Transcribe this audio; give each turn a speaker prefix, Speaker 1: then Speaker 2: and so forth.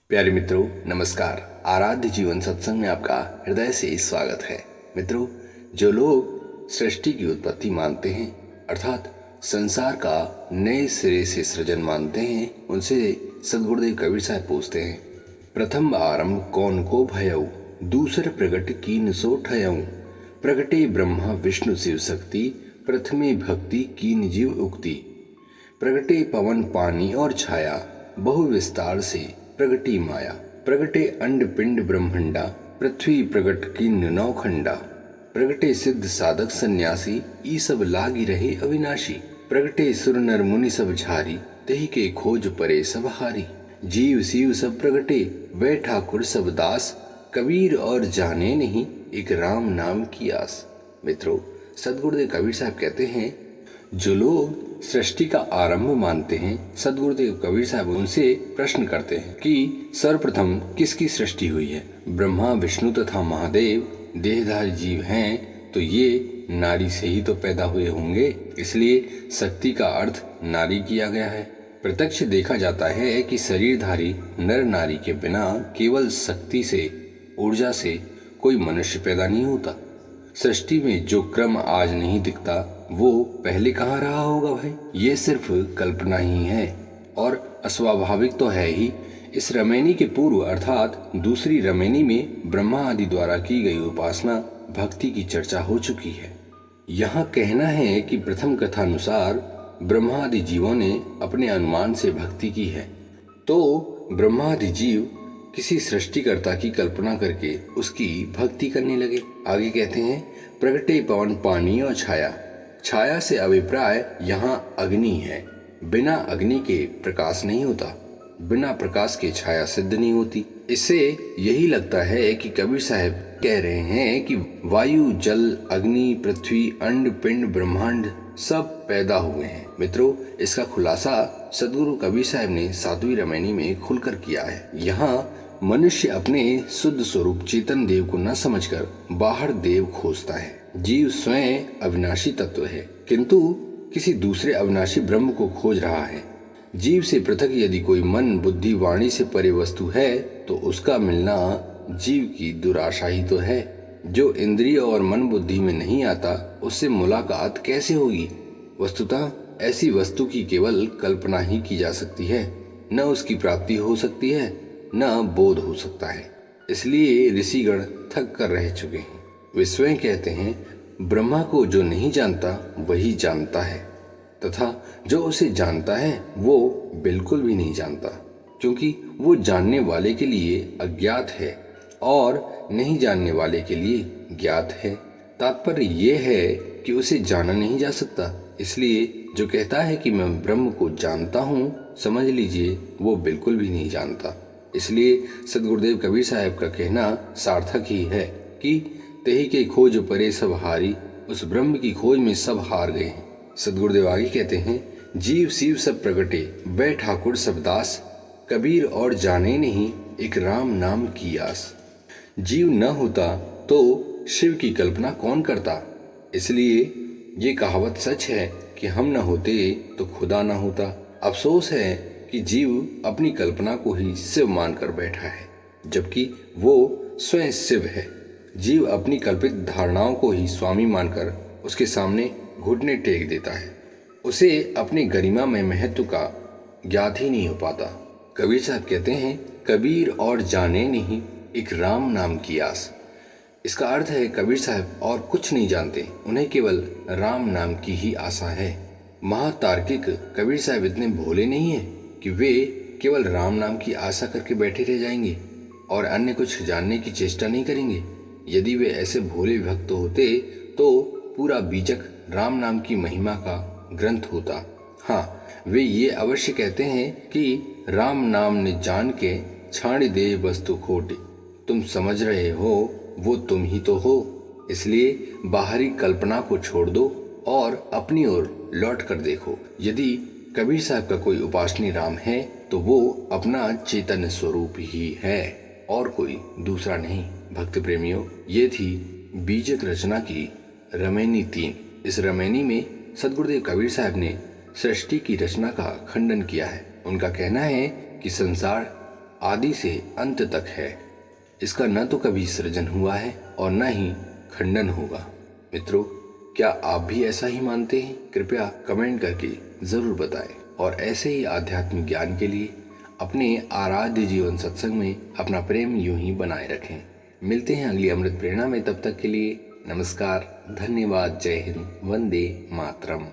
Speaker 1: प्यारे मित्रों, नमस्कार। आराध्य जीवन सत्संग में आपका हृदय से स्वागत है। मित्रों, जो लोग सृष्टि की उत्पत्ति मानते हैं अर्थात संसार का नए सिरे से सृजन मानते हैं, उनसे सद्गुरुदेव कबीर साहब पूछते हैं, प्रथम आरंभ कौन को भयऊ, दूसर प्रगट कीन सो ठयऊ, प्रगटे ब्रह्मा विष्णु शिव शक्ति, प्रथमे भक्ति कीन जीव उक्ति, प्रगटे पवन पानी और छाया, बहु विस्तार से प्रगटी माया, प्रगटे अंड पिंड ब्रह्मंडा, पृथ्वी प्रगट कीन नौखंडा, प्रगटे सिद्ध साधक सन्यासी, ई सब लागी रहे अविनाशी, प्रगटे सुर नर मुनि सब झारी, तेहि के खोज परे सब हारी, जीव शिव सब प्रगटे वे ठाकुर सब दास, कबीर और जाने नहीं एक राम नाम की आस। मित्रों, सद्गुरुदेव कबीर साहब कहते हैं, जो लोग सृष्टि का आरंभ मानते हैं, सद्गुरुदेव कबीर साहब उनसे प्रश्न करते हैं कि सर्वप्रथम किसकी सृष्टि हुई है। ब्रह्मा विष्णु तथा महादेव देहधारी जीव हैं, तो ये नारी से ही तो पैदा हुए होंगे, इसलिए शक्ति का अर्थ नारी किया गया है। प्रत्यक्ष देखा जाता है कि शरीरधारी नर नारी के बिना केवल शक्ति से, ऊर्जा से कोई मनुष्य पैदा नहीं होता। सृष्टि में जो क्रम आज नहीं दिखता, वो पहले कहाँ रहा होगा भाई। ये सिर्फ कल्पना ही है और अस्वाभाविक तो है ही। इस रमैनी के पूर्व अर्थात दूसरी रमैनी में ब्रह्मा आदि द्वारा की गई उपासना भक्ति की चर्चा हो चुकी है। यहाँ कहना है कि प्रथम कथानुसार ब्रह्मा आदि जीवों ने अपने अनुमान से भक्ति की है, तो ब्रह्मा आदि जीव किसी सृष्टिकर्ता की कल्पना करके उसकी भक्ति करने लगे। आगे कहते हैं, प्रगटे पवन पानी और छाया। छाया से अभिप्राय यहाँ अग्नि है। बिना अग्नि के प्रकाश नहीं होता, बिना प्रकाश के छाया सिद्ध नहीं होती। इससे यही लगता है कि कबीर साहब कह रहे हैं कि वायु, जल, अग्नि, पृथ्वी, अंड, पिंड, ब्रह्मांड सब पैदा हुए हैं। मित्रों, इसका खुलासा सदगुरु कबीर साहब ने 7वीं रमैनी में खुलकर किया है। यहाँ मनुष्य अपने शुद्ध स्वरूप चेतन देव को न समझकर बाहर देव खोजता है। जीव स्वयं अविनाशी तत्व है, किंतु किसी दूसरे अविनाशी ब्रह्म को खोज रहा है। जीव से पृथक यदि कोई मन, बुद्धि, वाणी से परे वस्तु है, तो उसका मिलना जीव की दुराशा ही तो है। जो इंद्रिय और मन बुद्धि में नहीं आता, उससे मुलाकात कैसे होगी। वस्तुतः ऐसी वस्तु की केवल कल्पना ही की जा सकती है, न उसकी प्राप्ति हो सकती है, न बोध हो सकता है। इसलिए ऋषिगण थक कर रह चुके हैं। वे स्वयं कहते हैं, ब्रह्मा को जो नहीं जानता वही जानता है, तथा जो उसे जानता है वो बिल्कुल भी नहीं जानता, क्योंकि वो जानने वाले के लिए अज्ञात है और नहीं जानने वाले के लिए ज्ञात है। तात्पर्य ये है कि उसे जाना नहीं जा सकता। इसलिए जो कहता है कि मैं ब्रह्म को जानता हूँ, समझ लीजिए वो बिल्कुल भी नहीं जानता। इसलिए सद्गुरुदेव कबीर साहब का कहना सार्थक ही है कि तेहि के खोज परे सब हारी, उस ब्रह्म की खोज में सब हार गए हैं। सद्गुरुदेव आगे कहते हैं, जीव शिव सब प्रगटे वे ठाकुर सब दास, कबीर और जाने नहीं एक राम नाम की आस। जीव न होता तो शिव की कल्पना कौन करता। इसलिए ये कहावत सच है कि हम न होते तो खुदा न होता। अफसोस है कि जीव अपनी कल्पना को ही शिव मानकर बैठा है, जबकि वो स्वयं शिव है। जीव अपनी कल्पित धारणाओं को ही स्वामी मानकर उसके सामने घुटने टेक देता है। उसे अपनी गरिमा में महत्व का ज्ञात ही नहीं हो पाता। कबीर साहब कहते हैं, कबीर और जाने नहीं एक राम नाम की आस। इसका अर्थ है कबीर साहब और कुछ नहीं जानते, उन्हें केवल राम नाम की ही आशा है। महातार्किक कबीर साहब इतने भोले नहीं है कि वे केवल राम नाम की आशा करके बैठे रह जाएंगे और अन्य कुछ जानने की चेष्टा नहीं करेंगे। यदि वे ऐसे भोले भक्त होते तो पूरा बीजक राम नाम की महिमा का ग्रंथ होता। हाँ, वे ये अवश्य कहते हैं कि राम नाम ने जान के छाड़ दे वस्तु खोटी। तुम समझ रहे हो वो तुम ही तो हो। इसलिए बाहरी कल्पना को छोड़ दो और अपनी ओर लौट कर देखो। यदि कबीर साहब का कोई उपासनी राम है तो वो अपना चैतन्य स्वरूप ही है और कोई दूसरा नहीं। भक्त प्रेमियों, ये थी बीजक रचना की रमैनी 3। इस रमैनी में सद्गुरुदेव कबीर साहब ने सृष्टि की रचना का खंडन किया है। उनका कहना है कि संसार आदि से अंत तक है। इसका न तो कभी सृजन हुआ है और न ही खंडन होगा। मित्रों, क्या आप भी ऐसा ही मानते हैं? कृपया कमेंट करके जरूर बताएं और ऐसे ही आध्यात्मिक ज्ञान के लिए अपने आराध्य जीवन सत्संग में अपना प्रेम यूं ही बनाए रखें। मिलते हैं अगली अमृत प्रेरणा में। तब तक के लिए नमस्कार, धन्यवाद, जय हिंद, वंदे मातरम।